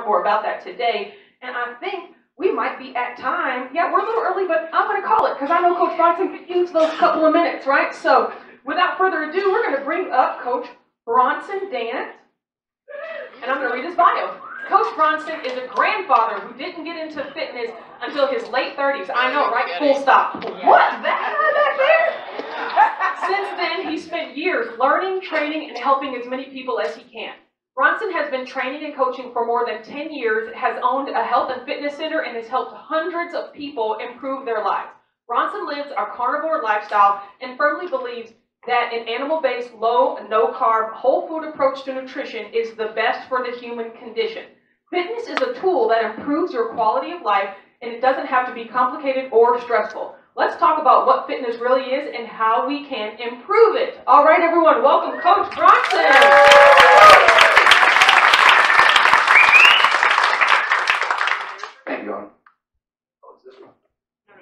more about that today. And I think we might be at time. Yeah, we're a little early, but I'm going to call it because I know Coach Bronson could use those couple of minutes, right? So without further ado, we're going to bring up Coach Bronson Dance, and I'm going to read his bio. Coach Bronson is a grandfather who didn't get into fitness until his late 30s. I know, right? Full stop. What? That back there? Since then, he spent years learning, training, and helping as many people as he can. Bronson has been training and coaching for more than 10 years, has owned a health and fitness center, and has helped hundreds of people improve their lives. Bronson lives a carnivore lifestyle and firmly believes that an animal-based, low, no-carb, whole food approach to nutrition is the best for the human condition. Fitness is a tool that improves your quality of life, and it doesn't have to be complicated or stressful. Let's talk about what fitness really is and how we can improve it. All right, everyone, welcome Coach Bronson. Thank you, Arnold. Oh, it's this one. No.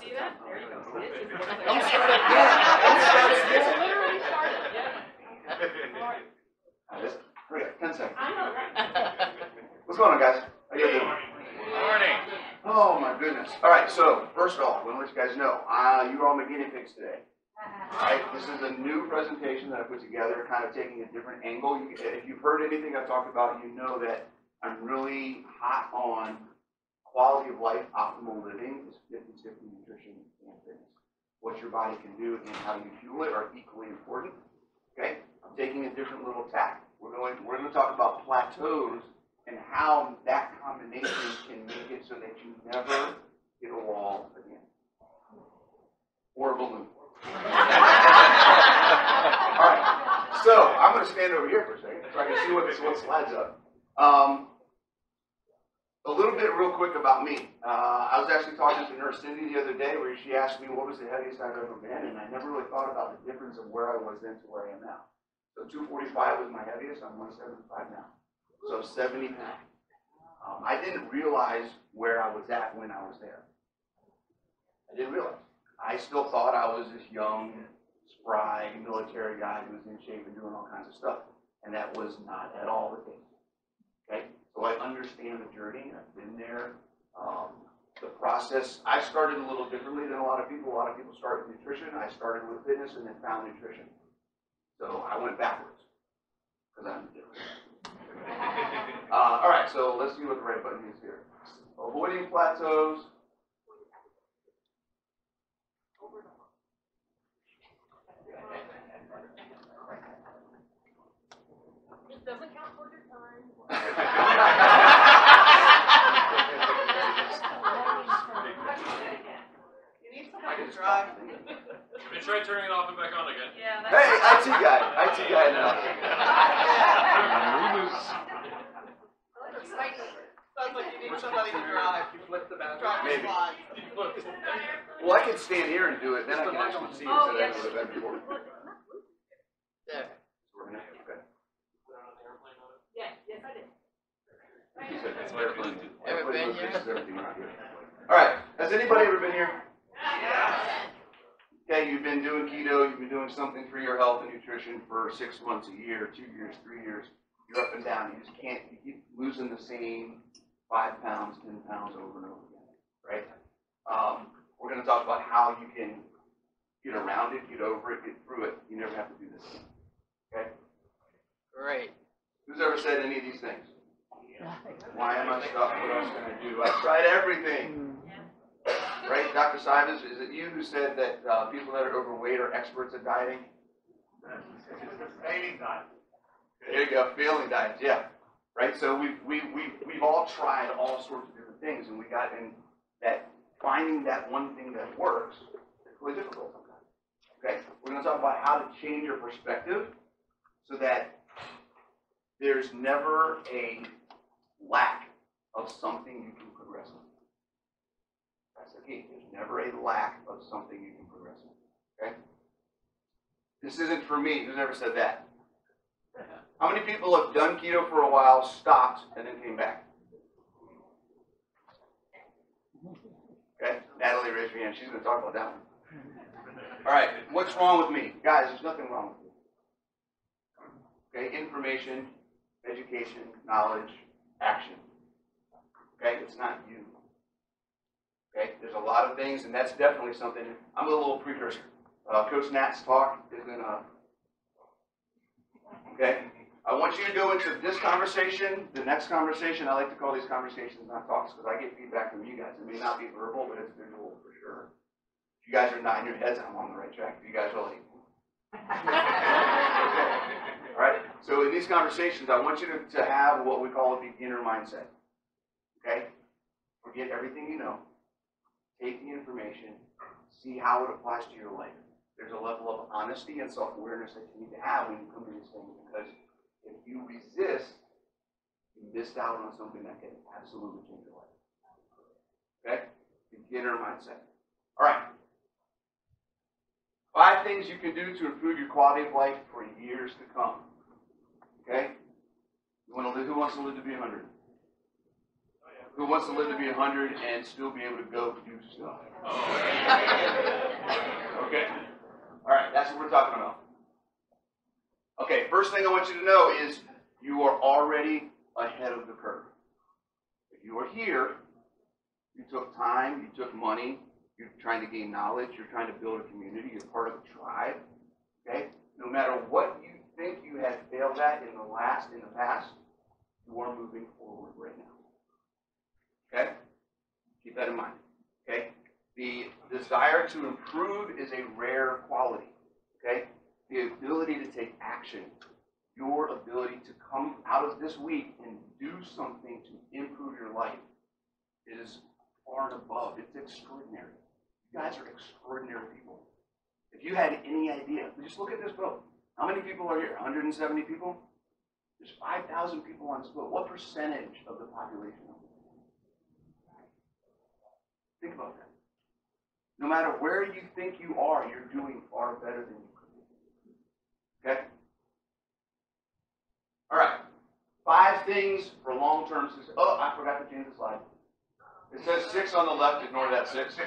See that? There you go. Hurry up, 10 seconds. I know, right? What's going on, guys? How you doing? Good morning. Oh, my goodness. All right, so first off, I want to let you guys know, you are all my guinea pigs today. All right, this is a new presentation that I put together, kind of taking a different angle. If you've heard anything I've talked about, you know that I'm really hot on quality of life, optimal living is 50-50 nutrition and fitness. What your body can do and how you fuel it are equally important. Okay, I'm taking a different little tack. We're going to talk about plateaus and how that combination can make it so that you never hit a wall again. Or a balloon. All right, so I'm going to stand over here for a second so I can see what slides up. A little bit real quick about me. I was actually talking to Nurse Cindy the other day where she asked me what was the heaviest I've ever been, and I never really thought about the difference of where I was then to where I am now. So 245 was my heaviest. I'm 175 now. So 70 pounds. I didn't realize where I was at when I was there. I didn't realize. I still thought I was this young, spry military guy who was in shape and doing all kinds of stuff. And that was not at all the case. Okay? So I understand the journey. I've been there. The process, I started a little differently than a lot of people. A lot of people start with nutrition. I started with fitness and then found nutrition. So I went backwards because I'm different. All right, so let's see what the right button is here. Avoiding plateaus. It doesn't count for your time. You need somebody to drive. Have you tried turning it off and back on again? Yeah, that's Hey, IT guy now. Sounds like you need somebody to drive. You flip the battery. Maybe. Well, I can stand here and do it, then I can actually see Oh, instead yes. of that before. There. Okay. Yes, I did. He said that's airplane. Ever been here? Everything around here. All right. Has anybody ever been here? Okay, you've been doing keto, you've been doing something for your health and nutrition for 6 months, a year, 2 years, 3 years. You're up and down. You just can't. You keep losing the same 5 pounds, 10 pounds over and over again, right? We're going to talk about how you can get around it, get over it, get through it. You never have to do this. Okay? Great. Who's ever said any of these things? Why am I stuck? What else can I do? I've tried everything. Right? Dr. Simons, is it you who said that people that are overweight are experts at dieting? Failing diet. There you go, failing diets, yeah. Right? So we've all tried all sorts of different things, and we got in that finding that one thing that works is really difficult sometimes. Okay? We're going to talk about how to change your perspective so that there's never a lack of something you can progress in. That's the key. There's never a lack of something you can progress in. Okay? This isn't for me. Who's ever said that? How many people have done keto for a while, stopped, and then came back? Okay, Natalie, raise your hand. She's going to talk about that one. All right, what's wrong with me? Guys, there's nothing wrong with me. Okay, information education, knowledge, action. Okay, it's not you. Okay, there's a lot of things, and that's definitely something. I'm a little precursor. Coach Nat's talk is gonna. Okay, I want you to go into this conversation, the next conversation. I like to call these conversations not talks because I get feedback from you guys. It may not be verbal, but it's visual for sure. If you guys are nodding your heads, I'm on the right track. If you guys are like, okay. All right. So in these conversations, I want you to have what we call a beginner mindset. Okay. Forget everything you know. Take the information. See how it applies to your life. There's a level of honesty and self-awareness that you need to have when you come to these things, because if you resist, you missed out on something that can absolutely change your life. Okay? Beginner mindset. All right. 5 things you can do to improve your quality of life for years to come. Okay? Who wants to live to be 100? Who wants to live to be 100 and still be able to go do stuff? Okay? All right, that's what we're talking about. Okay, first thing I want you to know is you are already ahead of the curve. If you are here, you took time, you took money, you're trying to gain knowledge, you're trying to build a community, you're part of a tribe. Okay? No matter what you think you have failed at in the past, you are moving forward right now. Okay? Keep that in mind. Okay? The desire to improve is a rare quality. Okay? The ability to take action, your ability to come out of this week and do something to improve your life is far and above. It's extraordinary. You guys are extraordinary people. If you had any idea, just look at this boat. How many people are here? 170 people? There's 5,000 people on this boat. What percentage of the population? Think about that. No matter where you think you are, you're doing far better than you could be. Okay? All right. 5 things for long-term success. Oh, I forgot to change the slide. It says 6 on the left. Ignore that 6. All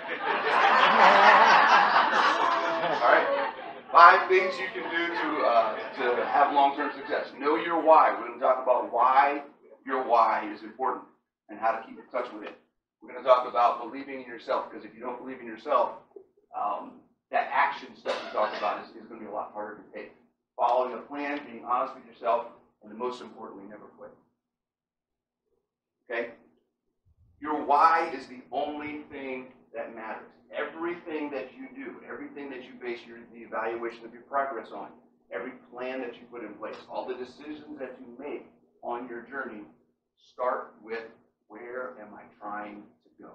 right. 5 things you can do to have long-term success. Know your why. We're going to talk about why your why is important and how to keep in touch with it. We're going to talk about believing in yourself, because if you don't believe in yourself, that action stuff we talk about is going to be a lot harder to take. Following a plan, being honest with yourself, and most importantly, never quit. Okay? Your why is the only thing that matters. Everything that you do, everything that you base the evaluation of your progress on, every plan that you put in place, all the decisions that you make on your journey, start with, where am I trying to go?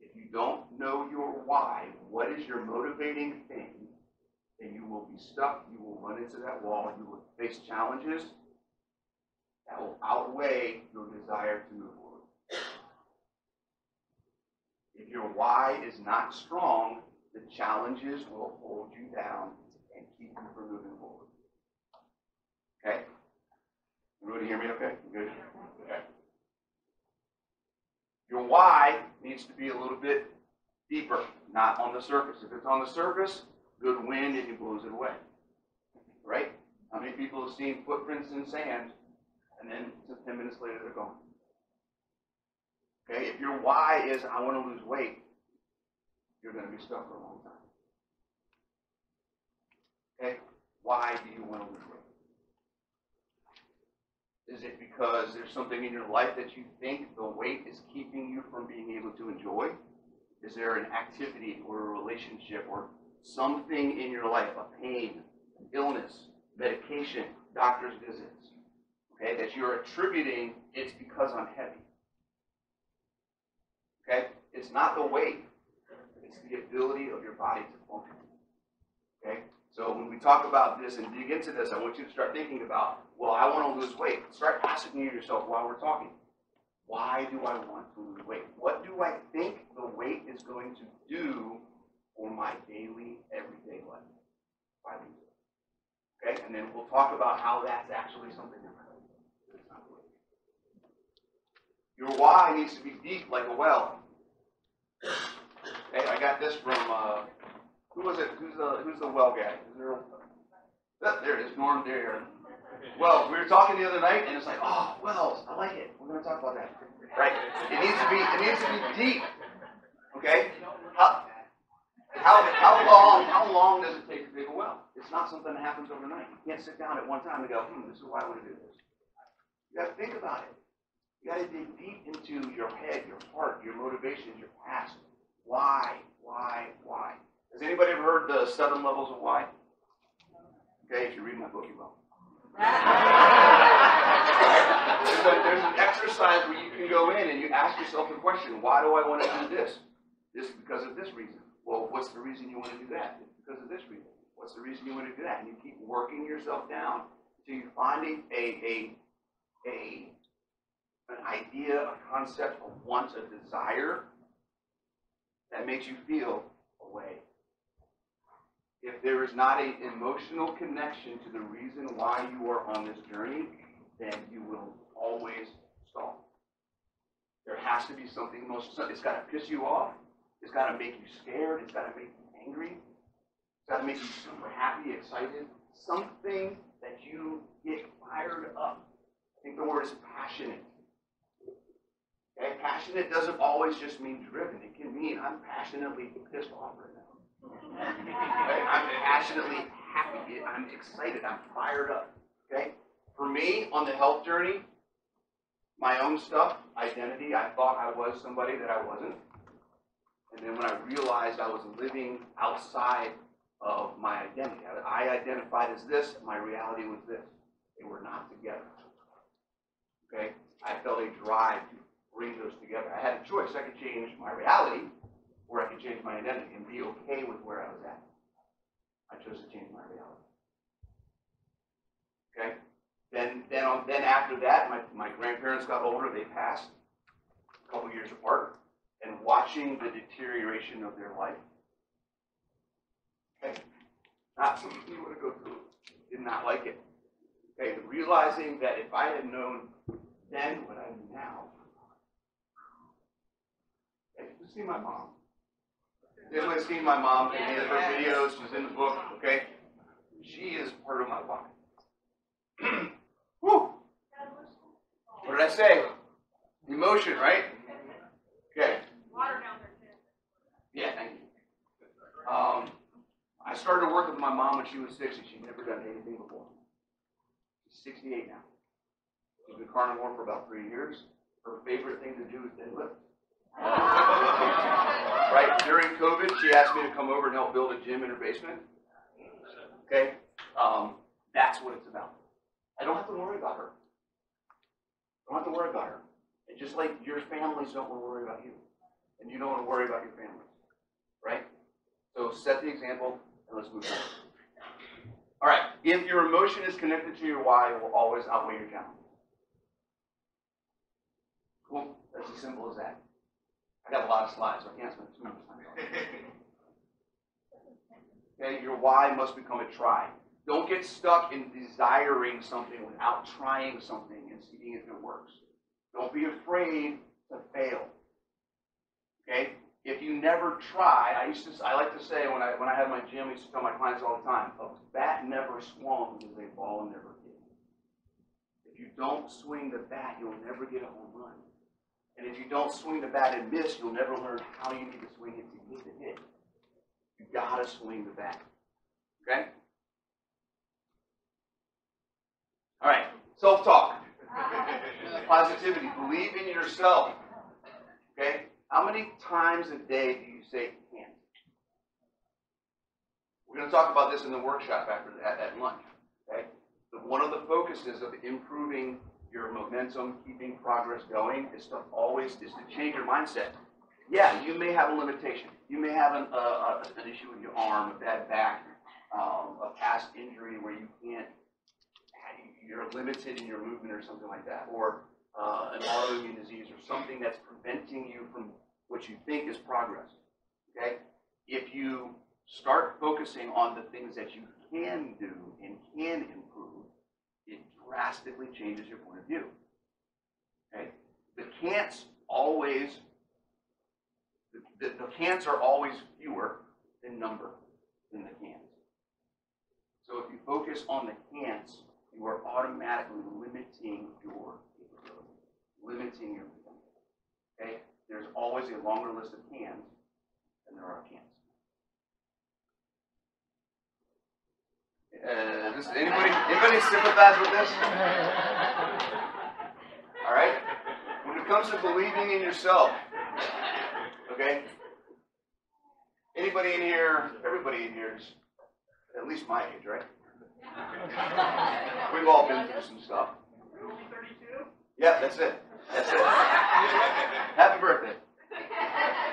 If you don't know your why, what is your motivating thing, then you will be stuck, you will run into that wall, you will face challenges that will outweigh your desire to move forward. If your why is not strong, the challenges will hold you down and keep you from moving forward. Okay? Everybody hear me okay? Good? Okay. Your why needs to be a little bit deeper, not on the surface. If it's on the surface, good wind and it blows it away. Right? How many people have seen footprints in sand and then 10 minutes later they're gone? Okay? If your why is, I want to lose weight, you're going to be stuck for a long time. Okay? Why do you want to lose weight? Is it because there's something in your life that you think the weight is keeping you from being able to enjoy? Is there an activity or a relationship or something in your life, a pain, an illness, medication, doctor's visits, okay, that you're attributing it's because I'm heavy? Okay? It's not the weight. It's the ability of your body to function. Okay? So when we talk about this and dig into this, I want you to start thinking about, well, I want to lose weight. Start asking yourself while we're talking, why do I want to lose weight? What do I think the weight is going to do for my daily, everyday life? If I lose it. Okay? And then we'll talk about how that's actually something that's not weight. Your why needs to be deep like a well. Hey, I got this from who was it? Who's the well guy? There it is, Norm Dare. Well, we were talking the other night, and it's like, oh, wells, I like it. We're going to talk about that, right? It needs to be deep. Okay? How long does it take to dig a well? It's not something that happens overnight. You can't sit down at one time and go, this is why I want to do this. You got to think about it. You got to dig deep into your head, your heart, your motivations, your past. Why? Has anybody ever heard the 7 levels of why? Okay, if you read my book, you will. There's an exercise where you can go in and you ask yourself the question, why do I want to do this? This is because of this reason. Well, what's the reason you want to do that? It's because of this reason. What's the reason you want to do that? And you keep working yourself down until you find an idea, a concept, a want, a desire that makes you feel a way. If there is not an emotional connection to the reason why you are on this journey, then you will always stall. There has to be something emotional. It's got to piss you off. It's got to make you scared. It's got to make you angry. It's got to make you super happy, excited. Something that you get fired up. I think the word is passionate. Okay? Passionate doesn't always just mean driven. It can mean I'm passionately pissed off right now. Okay? I'm passionately happy. I'm excited. I'm fired up. Okay? For me, on the health journey, my own stuff, identity, I thought I was somebody that I wasn't. And then when I realized I was living outside of my identity, I identified as this, my reality was this. They were not together. Okay? I felt a drive to bring those together. I had a choice. I could change my reality, or I could change my identity and be okay with where I was at. I chose to change my reality. Okay? Then after that, my grandparents got older. They passed a couple years apart. And watching the deterioration of their life. Okay? Not something you want to go through. Did not like it. Okay? Realizing that if I had known then what I know now. Okay? You see my mom. Everybody's seen my mom in any of her videos. She's in the book. Okay? She is part of my life. Whew. What did I say? Emotion, right? Okay. Water down there, too. Yeah, thank you. I started to work with my mom when she was 60. She'd never done anything before. She's 68 now. She's been carnivore for about 3 years. Her favorite thing to do is deadlift. Right? During COVID, she asked me to come over and help build a gym in her basement. Okay? That's what it's about. I don't have to worry about her. I don't have to worry about her. And just like your families don't want to worry about you. And you don't want to worry about your families. Right? So set the example and let's move on. All right. If your emotion is connected to your why, it will always outweigh your challenge. Cool. That's as simple as that. I got a lot of slides, so I can't spend too much time on it. Okay, your why must become a try. Don't get stuck in desiring something without trying something and seeing if it works. Don't be afraid to fail. Okay? If you never try, I like to say when I had my gym, I used to tell my clients all the time, a bat never swung because a ball never hit. If you don't swing the bat, you'll never get a home run. And if you don't swing the bat and miss, you'll never learn how you need to swing it to get the hit. You gotta swing the bat. Okay? All right. Self-talk. Positivity. Believe in yourself. Okay? How many times a day do you say can't? We're going to talk about this in the workshop after that at lunch. Okay? But one of the focuses of improving your momentum, keeping progress going, is to change your mindset. Yeah, you may have a limitation. You may have an issue with your arm, a bad back, a past injury where you're limited in your movement or something like that, or an autoimmune disease or something that's preventing you from what you think is progress. Okay? If you start focusing on the things that you can do and can improve, it drastically changes your point of view. Okay? The can'ts are always fewer in number than the cans. So if you focus on the can'ts you are automatically limiting your capability, limiting your potential. Okay? There's always a longer list of cans than there are cans. Anybody sympathize with this? All right? When it comes to believing in yourself, okay? Anybody in here, everybody in here is at least my age, right? We've all been through some stuff. You're only 32? Yeah, that's it. That's it. Happy birthday.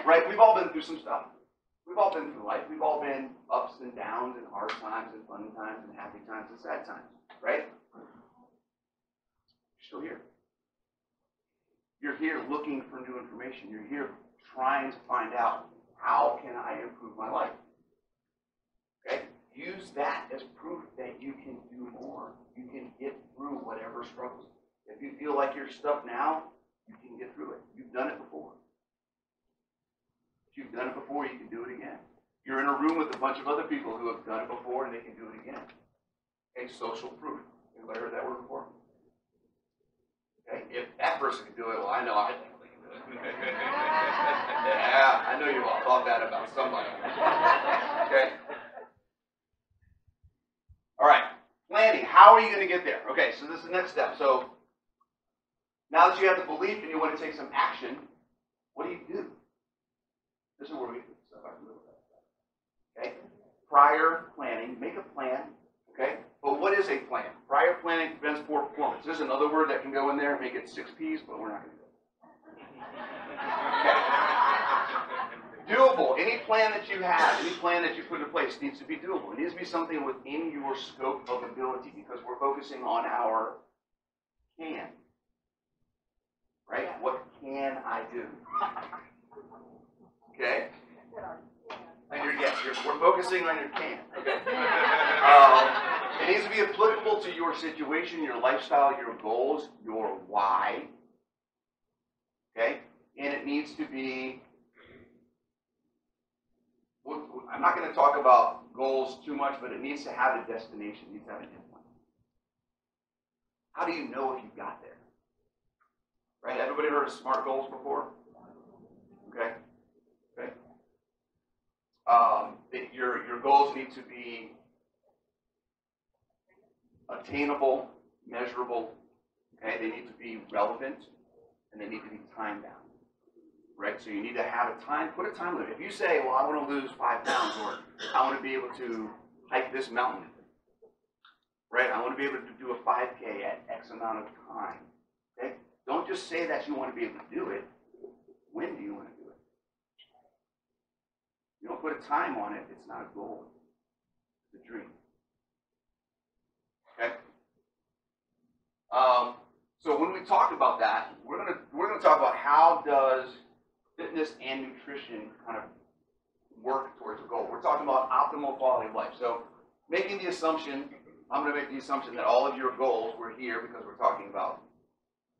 Right? We've all been through some stuff. We've all been through life. We've all been ups and downs and hard times and fun times and happy times and sad times. Right? You're still here. You're here looking for new information. You're here trying to find out, how can I improve my life? Okay? Use that as proof that you can do more. You can get through whatever struggles. If you feel like you're stuck now, you can get through it. You've done it before. If you've done it before, you can do it again. You're in a room with a bunch of other people who have done it before and they can do it again. Okay, social proof. Anybody heard that word before? Okay, if that person can do it, well, I know I definitely can do it. Yeah, I know you all thought that about somebody. Okay. All right, planning. How are you going to get there? Okay, so this is the next step. So now that you have the belief and you want to take some action, what do? This is where we get stuff I can live with. Okay? Prior planning, make a plan. Okay? But what is a plan? Prior planning prevents poor performance. There's another word that can go in there and make it 6 P's, but we're not going to do it. Okay? Doable. Any plan that you have, any plan that you put in place needs to be doable. It needs to be something within your scope of ability because we're focusing on our can. Right? What can I do? Okay? And we're focusing on your can. Okay? It needs to be applicable to your situation, your lifestyle, your goals, your why. Okay? And it needs to be, I'm not going to talk about goals too much, but it needs to have a destination. It needs to have an endpoint. How do you know if you got there? Right? Everybody heard of SMART goals before? Okay? Okay. Your goals need to be attainable, measurable. Okay? They need to be relevant, and they need to be time bound. Right? So you need to have a time, put a time limit. If you say, well, I want to lose 5 pounds, or I want to be able to hike this mountain, right? I want to be able to do a 5K at X amount of time. Okay? Don't just say that you want to be able to do it. When do you want to do it? You don't put a time on it, it's not a goal. It's a dream. Okay? So when we talk about that, we're gonna talk about how does fitness and nutrition kind of work towards a goal. We're talking about optimal quality of life. So making the assumption, I'm going to make the assumption that all of your goals were here because we're talking about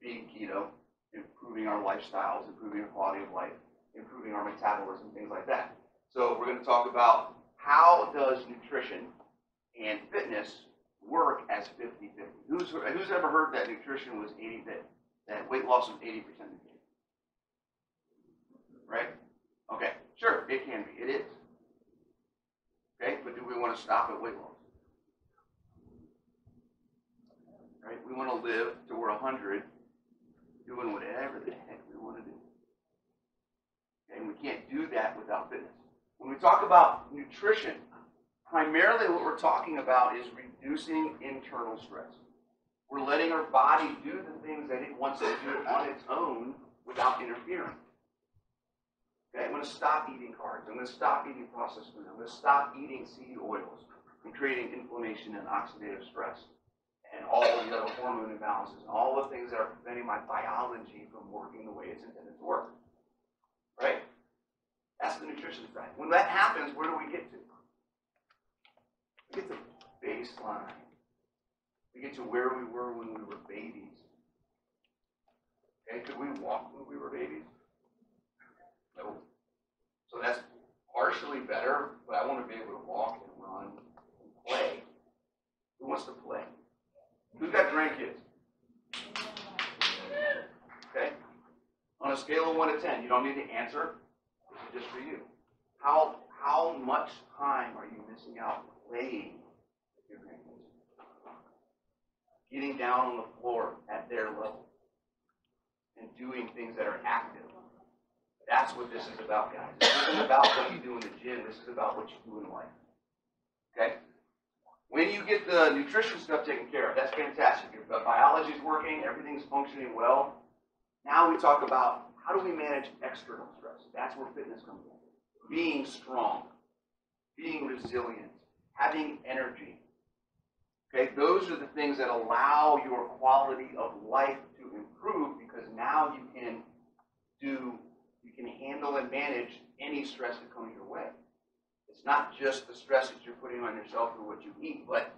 being keto, improving our lifestyles, improving our quality of life, improving our metabolism, things like that. So we're going to talk about how does nutrition and fitness work as 50-50. Who's ever heard that nutrition was 80-50, that weight loss was 80% nutrition? Right? Okay, sure, it can be. It is. Okay, but do we want to stop at weight loss? Right? We want to live till we're 100, doing whatever the heck we want to do. Okay, and we can't do that without fitness. When we talk about nutrition, primarily what we're talking about is reducing internal stress. We're letting our body do the things that it wants to do on its own without interfering. Okay, I'm going to stop eating carbs. I'm going to stop eating processed food. I'm going to stop eating seed oils and creating inflammation and oxidative stress and all of the other hormone imbalances and all the things that are preventing my biology from working the way it's intended to work. Right? That's the nutrition side. When that happens, where do we get to? We get to baseline. We get to where we were when we were babies. Okay, could we walk when we were babies? No. So that's partially better, but I want to be able to walk and run and play. Who wants to play? Who's got grandkids? Okay. On a scale of 1 to 10, you don't need to answer. This is just for you. How much time are you missing out playing with your grandkids? Getting down on the floor at their level and doing things that are active. That's what this is about, guys. This isn't about what you do in the gym. This is about what you do in life. Okay? When you get the nutrition stuff taken care of, that's fantastic. Your biology is working, everything's functioning well. Now we talk about how do we manage external stress. That's where fitness comes in. Being strong, being resilient, having energy. Okay, those are the things that allow your quality of life to improve because now you can handle and manage any stress that comes your way. It's not just the stress that you're putting on yourself through what you eat, but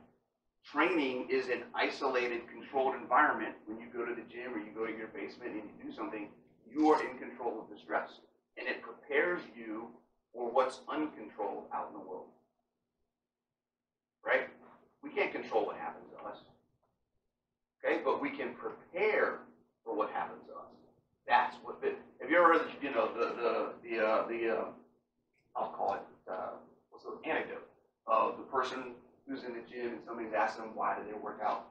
training is an isolated, controlled environment. When you go to the gym or you go to your basement and you do something, you are in control of the stress. And it prepares you for what's uncontrolled out in the world. Right? We can't control what happens to us. Okay? But we can prepare for what happens to us. That's what have you ever heard I'll call it, what's the anecdote of the person who's in the gym and somebody's asked them, why do they work out?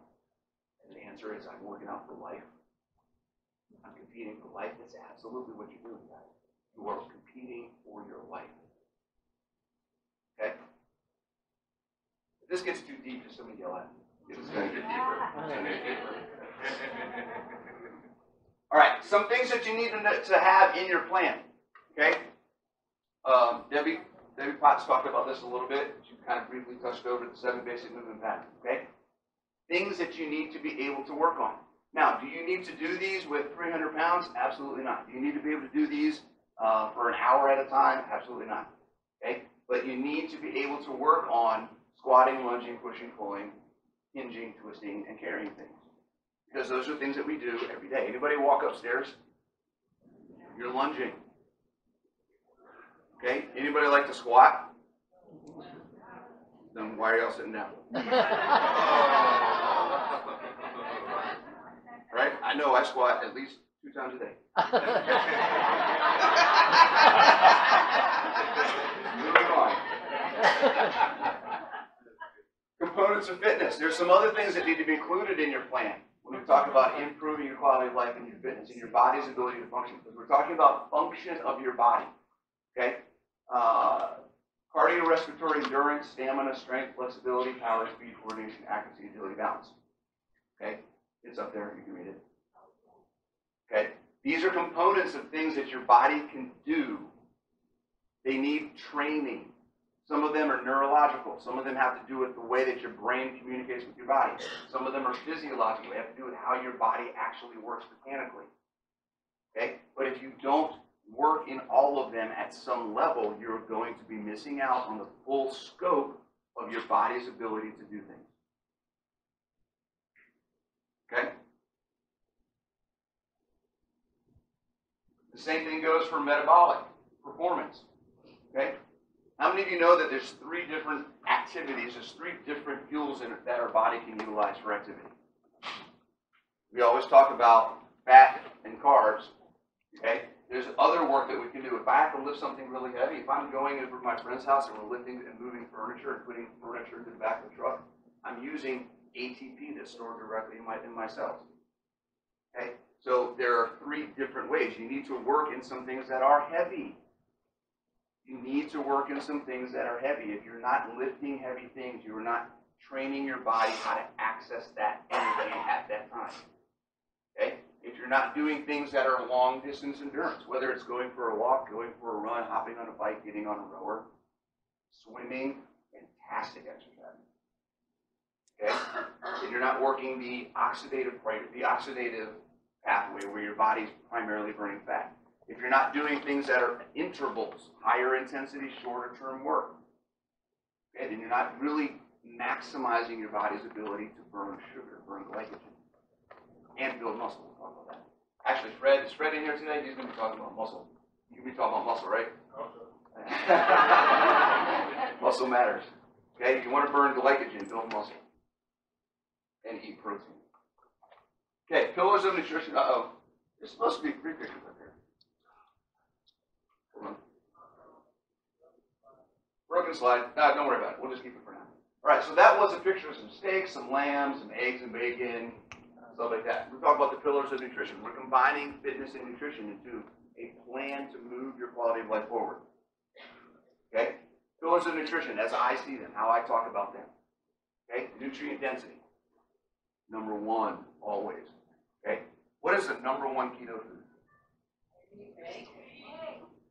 And the answer is, I'm working out for life. I'm competing for life. That's absolutely what you're doing, guys. You are competing for your life. Okay? If this gets too deep, just somebody yell at me. It's going to get deeper. It's going to get deeper. All right, some things that you need to have in your plan. Okay? Debbie Potts talked about this a little bit. She kind of briefly touched over the 7 basic movement patterns. Okay? Things that you need to be able to work on. Now, do you need to do these with 300 pounds? Absolutely not. Do you need to be able to do these for an hour at a time? Absolutely not. Okay? But you need to be able to work on squatting, lunging, pushing, pulling, hinging, twisting, and carrying things. Because those are things that we do every day. Anybody walk upstairs? You're lunging. Okay? Anybody like to squat? Then why are y'all sitting down? Right? I know I squat at least 2 times a day. Moving on. Components of fitness. There's some other things that need to be included in your plan when we talk about improving your quality of life and your fitness and your body's ability to function. Because we're talking about function of your body. Okay? Cardiorespiratory endurance, stamina, strength, flexibility, power, speed, coordination, accuracy, agility, balance. Okay? It's up there. You can read it. Okay? These are components of things that your body can do. They need training. Some of them are neurological. Some of them have to do with the way that your brain communicates with your body. Some of them are physiological. They have to do with how your body actually works mechanically. Okay? But if you don't work in all of them at some level, you're going to be missing out on the full scope of your body's ability to do things. Okay? The same thing goes for metabolic performance. Okay? How many of you know that there's 3 different activities, there's 3 different fuels in it that our body can utilize for activity? We always talk about fat and carbs. Okay? There's other work that we can do. If I have to lift something really heavy, if I'm going over to my friend's house and we're lifting and moving furniture and putting furniture into the back of the truck, I'm using ATP that's stored directly in my cells. Okay? So there are 3 different ways. You need to work in some things that are heavy. You need to work in some things that are heavy. If you're not lifting heavy things, you are not training your body how to access that energy at that time. Okay? If you're not doing things that are long-distance endurance, whether it's going for a walk, going for a run, hopping on a bike, getting on a rower, swimming, fantastic exercise. Okay? If you're not working the oxidative pathway where your body's primarily burning fat. If you're not doing things that are intervals, higher intensity, shorter term work, okay, then you're not really maximizing your body's ability to burn sugar, burn glycogen, and build muscle. We'll talk about that. Actually, is Fred in here today? He's going to be talking about muscle. You can be talking about muscle, right? Muscle matters. Okay, if you want to burn glycogen, build muscle. And eat protein. Okay, pillars of nutrition. Uh-oh. There's supposed to be 3 pictures up here. Hold on. Broken slide. Don't worry about it. We'll just keep it for now. All right, so that was a picture of some steaks, some lamb, some eggs and bacon, stuff like that. We're talking about the pillars of nutrition. We're combining fitness and nutrition into a plan to move your quality of life forward. Okay? Pillars of nutrition, as I see them, how I talk about them. Okay? Nutrient density. Number 1, always. Okay? What is the number 1 keto food?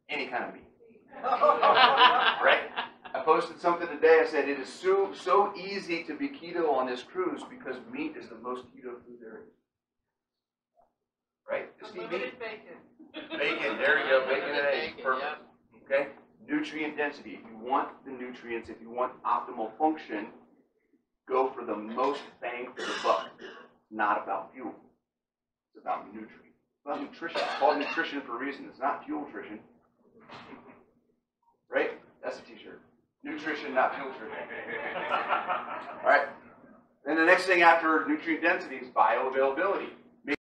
Any kind of meat. Right? I posted something today. I said it is so easy to be keto on this cruise because meat is the most keto food there is. Right? Just eat meat. Bacon. Bacon. There you go. Bacon and eggs. Perfect. Okay? Nutrient density. If you want the nutrients, if you want optimal function, go for the most bang for the buck. It's not about fuel. It's about nutrients. It's about nutrition. It's called nutrition for a reason. It's not fuel nutrition. Right? That's a t-shirt. Nutrition, not fuel nutrition. All right. And the next thing after nutrient density is bioavailability.